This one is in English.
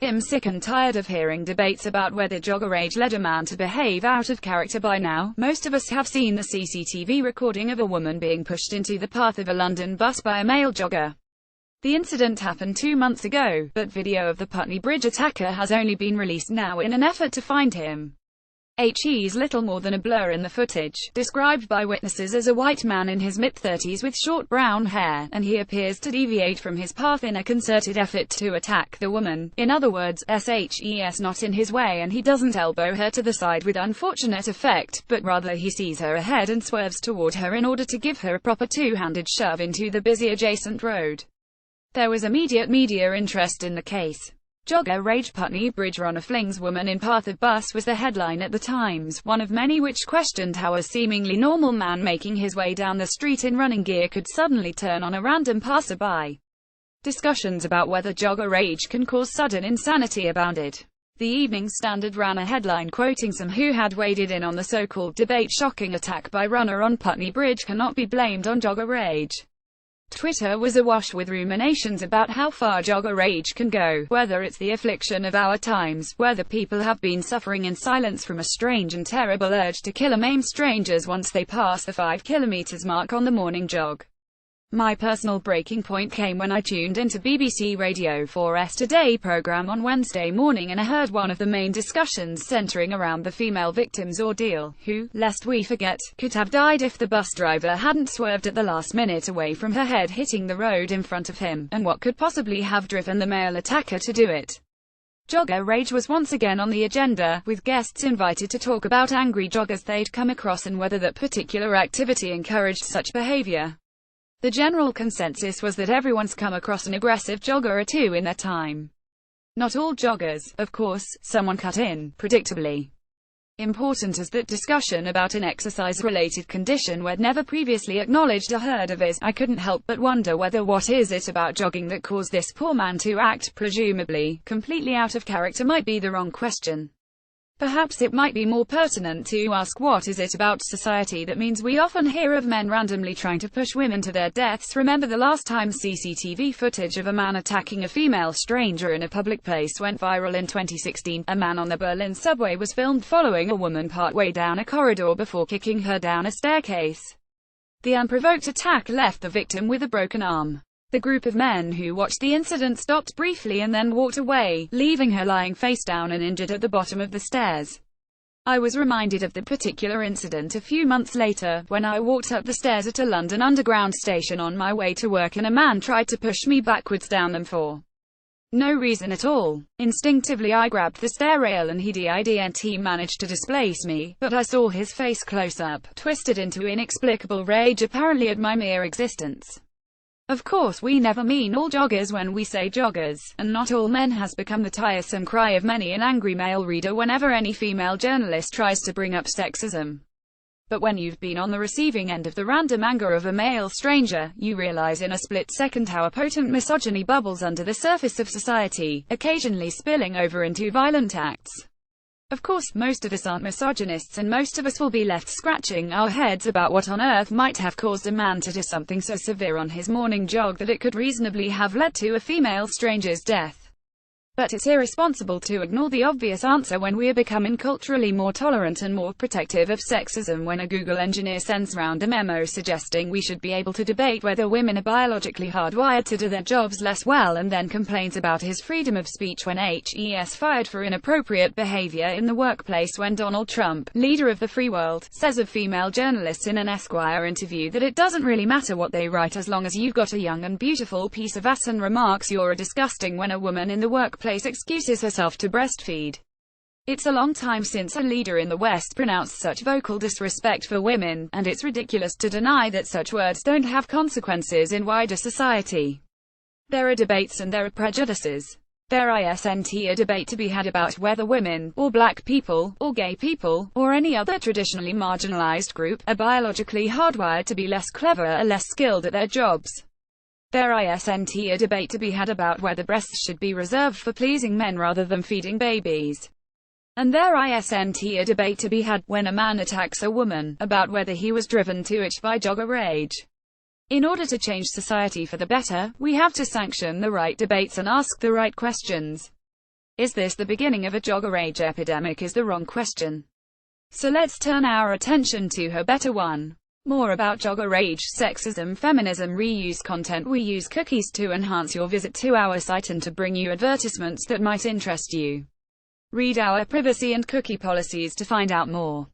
I'm sick and tired of hearing debates about whether jogger rage led a man to behave out of character. By now, most of us have seen the CCTV recording of a woman being pushed into the path of a London bus by a male jogger. The incident happened 2 months ago, but video of the Putney Bridge attacker has only been released now in an effort to find him. He's little more than a blur in the footage, described by witnesses as a white man in his mid-30s with short brown hair, and he appears to deviate from his path in a concerted effort to attack the woman. In other words, he's not in his way and he doesn't elbow her to the side with unfortunate effect, but rather he sees her ahead and swerves toward her in order to give her a proper two-handed shove into the busy adjacent road. There was immediate media interest in the case. Jogger rage, Putney Bridge runner flings woman in path of bus was the headline at the Times, one of many which questioned how a seemingly normal man making his way down the street in running gear could suddenly turn on a random passerby. Discussions about whether jogger rage can cause sudden insanity abounded. The Evening Standard ran a headline quoting some who had waded in on the so-called debate: shocking attack by runner on Putney Bridge cannot be blamed on jogger rage. Twitter was awash with ruminations about how far jogger rage can go, whether it's the affliction of our times, whether people have been suffering in silence from a strange and terrible urge to kill or maim strangers once they pass the 5 kilometers mark on the morning jog. My personal breaking point came when I tuned into BBC Radio 4's Today programme on Wednesday morning and I heard one of the main discussions centering around the female victim's ordeal, who, lest we forget, could have died if the bus driver hadn't swerved at the last minute away from her head hitting the road in front of him, and what could possibly have driven the male attacker to do it. Jogger rage was once again on the agenda, with guests invited to talk about angry joggers they'd come across and whether that particular activity encouraged such behavior. The general consensus was that everyone's come across an aggressive jogger or two in their time. Not all joggers, of course, someone cut in, predictably. Important as that discussion about an exercise-related condition we'd never previously acknowledged or heard of is, I couldn't help but wonder whether what is it about jogging that caused this poor man to act, presumably, completely out of character might be the wrong question. Perhaps it might be more pertinent to ask what is it about society that means we often hear of men randomly trying to push women to their deaths. Remember the last time CCTV footage of a man attacking a female stranger in a public place went viral in 2016. A man on the Berlin subway was filmed following a woman partway down a corridor before kicking her down a staircase. The unprovoked attack left the victim with a broken arm. The group of men who watched the incident stopped briefly and then walked away, leaving her lying face down and injured at the bottom of the stairs. I was reminded of the particular incident a few months later, when I walked up the stairs at a London Underground station on my way to work and a man tried to push me backwards down them for no reason at all. Instinctively I grabbed the stair rail and he didn't manage to displace me, but I saw his face close up, twisted into inexplicable rage apparently at my mere existence. Of course we never mean all joggers when we say joggers, and not all men has become the tiresome cry of many an angry male reader whenever any female journalist tries to bring up sexism. But when you've been on the receiving end of the random anger of a male stranger, you realize in a split second how a potent misogyny bubbles under the surface of society, occasionally spilling over into violent acts. Of course, most of us aren't misogynists and most of us will be left scratching our heads about what on earth might have caused a man to do something so severe on his morning jog that it could reasonably have led to a female stranger's death. But it's irresponsible to ignore the obvious answer when we are becoming culturally more tolerant and more protective of sexism. When a Google engineer sends round a memo suggesting we should be able to debate whether women are biologically hardwired to do their jobs less well, and then complains about his freedom of speech when he's fired for inappropriate behavior in the workplace, when Donald Trump, leader of the free world, says of female journalists in an Esquire interview that it doesn't really matter what they write as long as you've got a young and beautiful piece of ass, and remarks you're a disgusting when a woman in the workplace excuses herself to breastfeed. It's a long time since a leader in the West pronounced such vocal disrespect for women, and it's ridiculous to deny that such words don't have consequences in wider society. There are debates and there are prejudices. There isn't a debate to be had about whether women, or black people, or gay people, or any other traditionally marginalized group, are biologically hardwired to be less clever or less skilled at their jobs. There isn't a debate to be had about whether breasts should be reserved for pleasing men rather than feeding babies. And there isn't a debate to be had, when a man attacks a woman, about whether he was driven to it by jogger rage. In order to change society for the better, we have to sanction the right debates and ask the right questions. Is this the beginning of a jogger rage epidemic is the wrong question. So let's turn our attention to her better one. More about jogger rage, sexism, feminism, reuse content. We use cookies to enhance your visit to our site and to bring you advertisements that might interest you. Read our privacy and cookie policies to find out more.